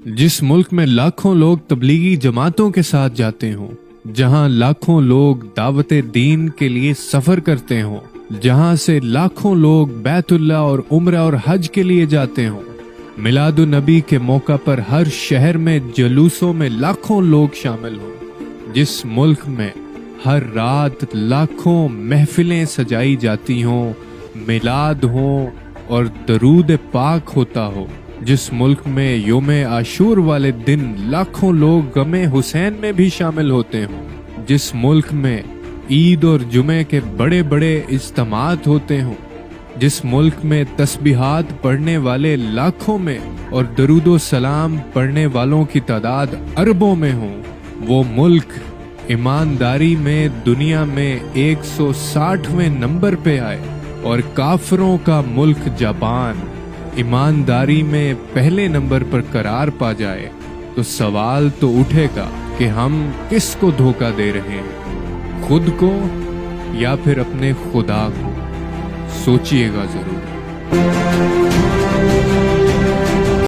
जिस मुल्क में लाखों लोग तबलीगी जमातों के साथ जाते हों, जहां लाखों लोग दावते दीन के लिए सफर करते हों, जहां से लाखों लोग बैतुल्लाह और उम्रा और हज के लिए जाते हों, मिलादुन नबी के मौका पर हर शहर में जलूसों में लाखों लोग शामिल हों, जिस मुल्क में हर रात लाखों महफिलें सजाई जाती हों, मिलाद हो और दरूद पाक होता हो, जिस मुल्क में योम आशूर वाले दिन लाखों लोग गमे हुसैन में भी शामिल होते हों, जिस मुल्क में ईद और जुमे के बड़े बड़े इज्तिमात होते हों, जिस मुल्क में तस्बीहात पढ़ने वाले लाखों में और दरूदो सलाम पढ़ने वालों की तादाद अरबों में हो, वो मुल्क ईमानदारी में दुनिया में 160वें नंबर पे आए और काफरों का मुल्क जापान ईमानदारी में पहले नंबर पर करार पा जाए, तो सवाल तो उठेगा कि हम किसको धोखा दे रहे हैं, खुद को या फिर अपने खुदा को। सोचिएगा जरूर।